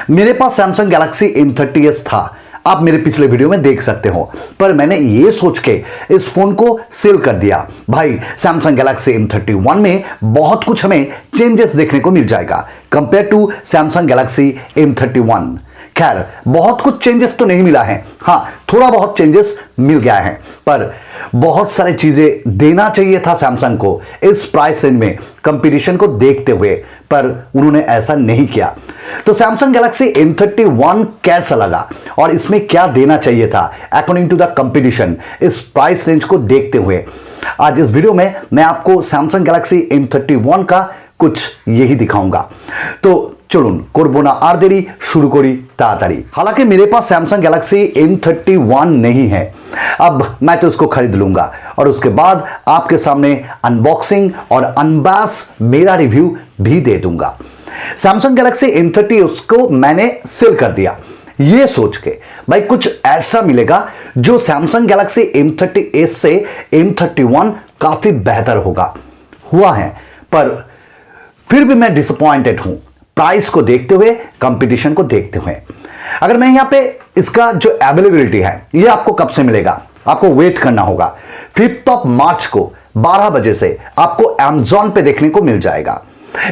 मेरे पास Samsung Galaxy M30s था, आप मेरे पिछले वीडियो में देख सकते हो, पर मैंने ये सोच के इस फोन को सेल कर दिया। भाई सैमसंग गैलेक्सी M31 में बहुत कुछ हमें चेंजेस देखने को मिल जाएगा compare to Samsung Galaxy M31। खैर बहुत कुछ चेंजेस तो नहीं मिला है, हाँ थोड़ा बहुत चेंजेस मिल गया है, पर बहुत सारी चीजें देना चाहिए था सैमसंग को इस प्राइस रेंज में कंपटीशन को देखते हुए, पर उन्होंने ऐसा नहीं किया। तो सैमसंग गैलेक्सी M31 कैसा लगा और इसमें क्या देना चाहिए था अकॉर्डिंग टू द कंपटीशन इस प्राइस रेंज को देखते हुए, आज इस वीडियो में मैं आपको सैमसंग गैलेक्सी M31 का कुछ यही दिखाऊंगा। तो चलुन करबो ना आर देरी, शुरू करी ताड़ाताड़ी। हालांकि मेरे पास सैमसंग गैलेक्सी M31 नहीं है, अब मैं तो इसको खरीद लूंगा और उसके बाद आपके सामने अनबॉक्सिंग और अनबॉक्स मेरा रिव्यू भी दे दूंगा। सैमसंग गैलेक्सी M30 उसको मैंने सेल कर दिया ये सोच के भाई कुछ ऐसा मिलेगा जो सैमसंग गैलेक्सी M30s से M31 काफी बेहतर होगा। हुआ है, पर फिर भी मैं डिसअपॉइंटेड हूं प्राइस को देखते हुए, कंपटीशन को देखते हुए। अगर मैं यहां पे इसका जो अवेलेबिलिटी है ये आपको कब से मिलेगा, आपको वेट करना होगा। 5 मार्च को 12 बजे से आपको Amazon पे देखने को मिल जाएगा।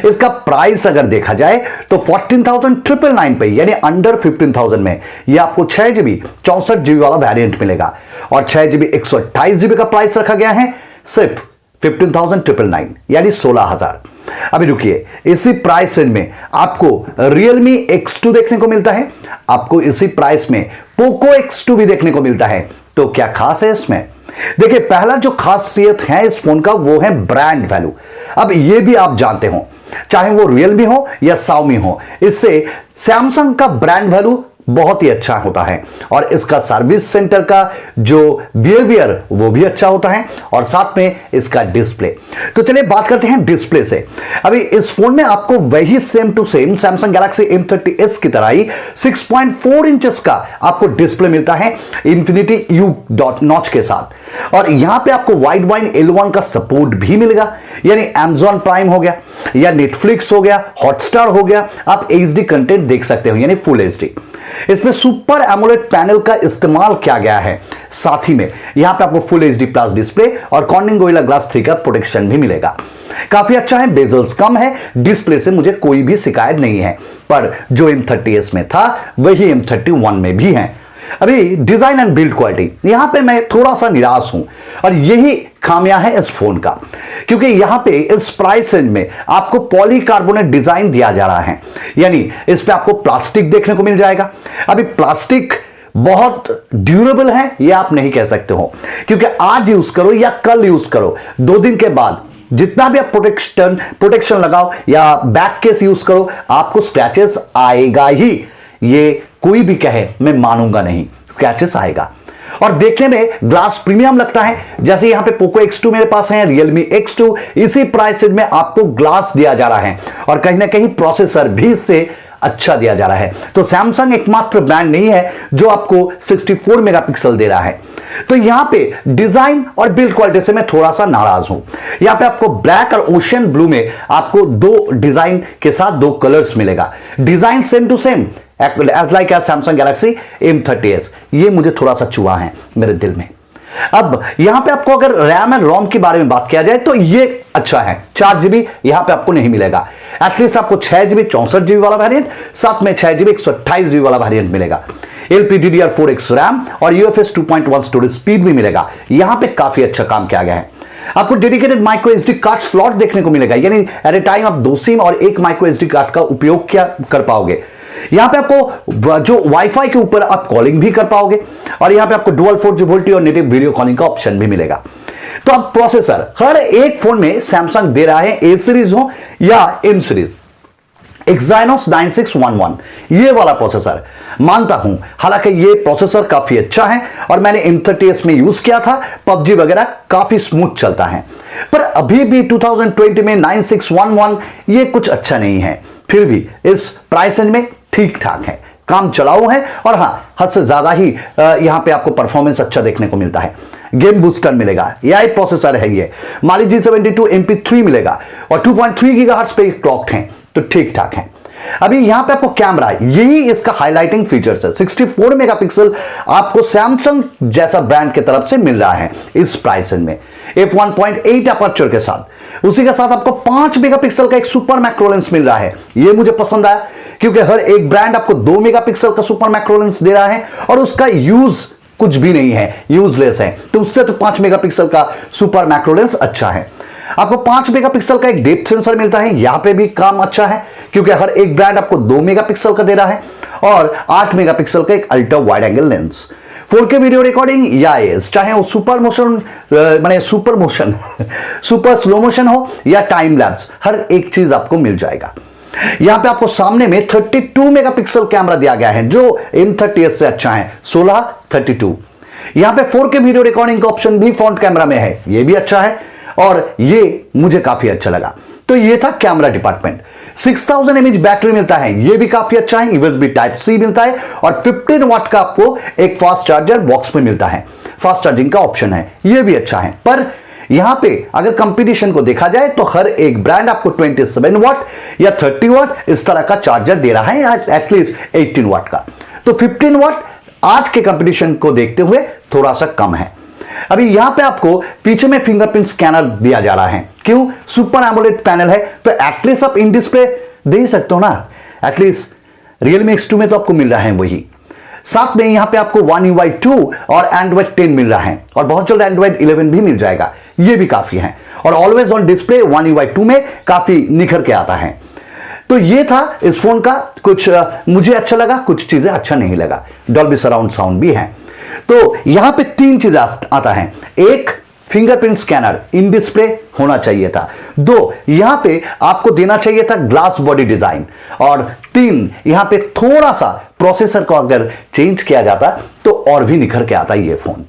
इसका प्राइस अगर देखा जाए तो 14,999 पे, यानी अंडर 15,000 में ये आपको 6GB 64GB वाला वेरिएंट मिलेगा और 6GB 128GB का प्राइस रखा गया है सिर्फ 15,999 यानी 16,000। अभी रुकिए, इसी प्राइस रेंज में आपको Realme X2 देखने को मिलता है, आपको इसी प्राइस में Poco X2 भी देखने को मिलता है। तो क्या खास है इसमें? देखिए पहला जो खासियत है इस फोन का वो है ब्रांड वैल्यू। अब ये भी आप जानते हो, चाहे वो Realme हो या Xiaomi हो, इससे सैमसंग का ब्रांड वैल्यू बहुत ही अच्छा होता है और इसका सर्विस सेंटर का जो बिहेवियर वो भी अच्छा होता है और साथ में इसका डिस्प्ले। तो चलिए बात करते हैं डिस्प्ले से। अभी इस फोन में आपको वही same to same Samsung Galaxy M30s की तरह ही 6.4 इंचेस का आपको डिस्प्ले मिलता है इंफिनिटी U डॉट नॉच के साथ, और यहां पे आपको वाइड वाइन L1 का सपोर्ट भी मिलेगा, यानी Amazon प्राइम हो गया या नेटफ्लिक्स हो गया, हॉटस्टार हो गया, आप HD कंटेंट देख सकते हो यानी फुल HD। इसमें सुपर एमोलेड पैनल का इस्तेमाल किया गया है, साथ ही में यहां पे आपको फुल HD प्लस डिस्प्ले और कॉर्निंग गोरिल्ला ग्लास 3 का प्रोटेक्शन भी मिलेगा। काफी अच्छा है, बेजल्स कम है, डिस्प्ले से मुझे कोई भी शिकायत नहीं है, पर जो M30s में था वही M31 में भी है। अभी डिजाइन एंड बिल्ड क्वालिटी यहां पे मैं थोड़ा सा निराश हूं और यही खामियां है इस फोन का, क्योंकि यहां पे इस प्राइस रेंज में आपको पॉलीकार्बोनेट डिजाइन दिया जा रहा है, यानी इस पे आपको प्लास्टिक देखने को मिल जाएगा। अभी प्लास्टिक बहुत ड्यूरेबल है ये आप नहीं कह सकते हो, क्योंकि आज यूज करो या कल यूज करो, 2 दिन के बाद जितना भी आप प्रोटेक्शन लगाओ या बैक केस यूज करो, आपको स्क्रैचेस आएगा ही। ये कोई भी कहे मैं मानूंगा नहीं, स्क्रैचेस आएगा। और देखने में ग्लास प्रीमियम लगता है, जैसे यहां पे Poco X2 मेरे पास है, Realme X2, इसी प्राइस रेंज में आपको ग्लास दिया जा रहा है और कहीं ना कहीं प्रोसेसर भी इससे अच्छा दिया जा रहा है। तो सैमसंग एकमात्र ब्रांड नहीं है जो आपको 64 मेगापिक्सल दे रहा है। तो यहां पे डिजाइन और बिल्ड क्वालिटी से मैं थोड़ा सा नाराज हूं। यहां पे आपको ब्लैक और ओशियन ब्लू में आपको 2 डिजाइन के साथ 2 कलर्स मिलेगा, design same to same as like as Samsung Galaxy M30s। ये मुझे थोड़ा सा चुआ है मेरे दिल में। अब यहां पे आपको अगर रैम एंड रोम के बारे में बात किया जाए तो ये अच्छा है, 4GB यहां पे आपको नहीं मिलेगा, एटलीस्ट आपको 6GB 64GB वाला वेरिएंट, साथ में 6GB 128GB वाला वेरिएंट मिलेगा। LPDDR4X रैम और UFS 2.1 स्टोरेज स्पीड भी मिलेगा, यहां पे काफी अच्छा काम किया गया है। आपको dedicated micro SD card slot देखने को मिलेगा, यानी एट ए टाइम आप 2 सिम और 1 माइक्रो SD कार्ड का उपयोग कर पाओगे। यहां पे आपको जो वाईफाई के ऊपर आप कॉलिंग भी कर पाओगे और यहां पे आपको डुअल 4G वोल्टी और नेटिव वीडियो कॉलिंग का ऑप्शन भी मिलेगा। तो अब प्रोसेसर हर एक फोन में सैमसंग दे रहा है, A सीरीज हो या M सीरीज, Exynos 9611 ये वाला प्रोसेसर मानता हूं, हालांकि ये प्रोसेसर काफी अच्छा है और मैंने M30s में यूज किया था, PUBG वगैरह काफी स्मूथ चलता है, पर अभी भी 2020 में 9611 ये कुछ अच्छा नहीं है। फिर भी इस प्राइस रेंज में ठीक ठाक है, काम चलाऊ है और हां हद से ज्यादा ही यहां पे आपको परफॉर्मेंस अच्छा देखने को मिलता है। गेम बूस्टर मिलेगा, AI प्रोसेसर है ये, Mali G72 MP3 मिलेगा और 2.3 गीगाहर्ट्ज पे क्लॉक्ड है, तो ठीक ठाक है। अभी यहां पे आपको कैमरा, यही इसका हाईलाइटिंग फीचर्स है। 64 मेगापिक्सल आपको सैमसंग जैसा ब्रांड की तरफ से मिल रहा है इस प्राइसिंग में, f1.8 अपर्चर के साथ। उसी के साथ आपको 5 मेगापिक्सल का एक सुपर मैक्रो लेंस मिल रहा है। यह मुझे पसंद आया क्योंकि हर एक ब्रांड आपको 2 मेगापिक्सल का सुपर मैक्रो लेंस दे रहा है और उसका यूज कुछ भी नहीं है, यूजलेस है। तो उससे तो 5 मेगापिक्सल का सुपर मैक्रो लेंस अच्छा है। आपको 5 मेगापिक्सल का एक डेप्थ सेंसर मिलता है, यहां पे भी काम अच्छा है क्योंकि हर एक ब्रांड आपको 2 मेगापिक्सल का दे रहा है। और 8 मेगापिक्सल का एक ultra wide angle lens. 4K video recording या चाहे वो सुपर स्लो मोशन हो या टाइम लैप्स, हर एक चीज आपको मिल जाएगा। यहां पे आपको सामने में 32 मेगापिक्सल कैमरा दिया गया है जो M30s से अच्छा है, 16-32। यहां पे 4K वीडियो रिकॉर्डिंग का ऑप्शन भी फ्रंट कैमरा में है, ये भी अच्छा है और ये मुझे काफी अच्छा लगा। तो ये था कैमरा डिपार्टमेंट। 6000 mAh बैटरी मिलता है, ये भी काफी अच्छा है। USB Type-C मिलता है और 15 वाट का आपको एक फास्ट चार्जर बॉक्स में मिलता है, फास्ट चार्जिंग का ऑप्शन है, ये भी अच्छा है। पर यहां पे अगर कंपटीशन को देखा जाए तो हर एक ब्रांड आपको 27 वाट या 30 वाट इस तरह का चार्जर दे रहा है, एटलीस्ट 18 वाट का। तो 15 वाट आज के कंपटीशन को देखते हुए थोड़ा सा कम है। अभी यहां पे आपको पीछे में फिंगरप्रिंट स्कैनर दिया जा रहा है, क्यों? सुपर एमोलेड पैनल है तो एटलीस्ट आप इन डिस्प्ले दे ही सकते हो ना। एटलीस्ट Realme X2 में तो आपको मिल रहा है वही। साथ में यहां पे आपको One UI 2 और Android 10 मिल रहा है और बहुत जल्द Android 11 भी मिल जाएगा, ये भी काफी है। और always on display One UI 2 में काफी निखर के आता है। तो ये था इस फोन का, कुछ मुझे अच्छा लगा, कुछ चीजें अच्छा नहीं लगा। डॉल्बी सराउंड साउंड भी है। तो यहां पे 3 चीजें आता है। एक, फिंगरप्रिंट स्कैनर इन डिस्प्ले होना चाहिए था। 2, यहां पे आपको देना चाहिए था ग्लास बॉडी डिजाइन। और 3, यहां पे थोड़ा सा प्रोसेसर को अगर चेंज किया जाता तो और भी निखर के आता ये फोन।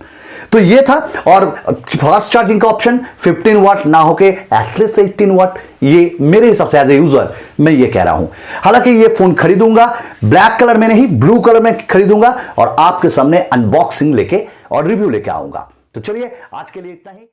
तो ये था। और फास्ट चार्जिंग का ऑप्शन 15 वाट ना होके एटलीस्ट 18 वाट, ये मेरे हिसाब से एज ए यूजर मैं ये कह रहा हूं। हालांकि ये फोन खरीदूंगा ब्लैक कलर में नहीं, ब्लू कलर में खरीदूंगा और आपके सामने अनबॉक्सिंग लेके और रिव्यू लेके आऊंगा। तो चलिए आज के लिए इतना ही।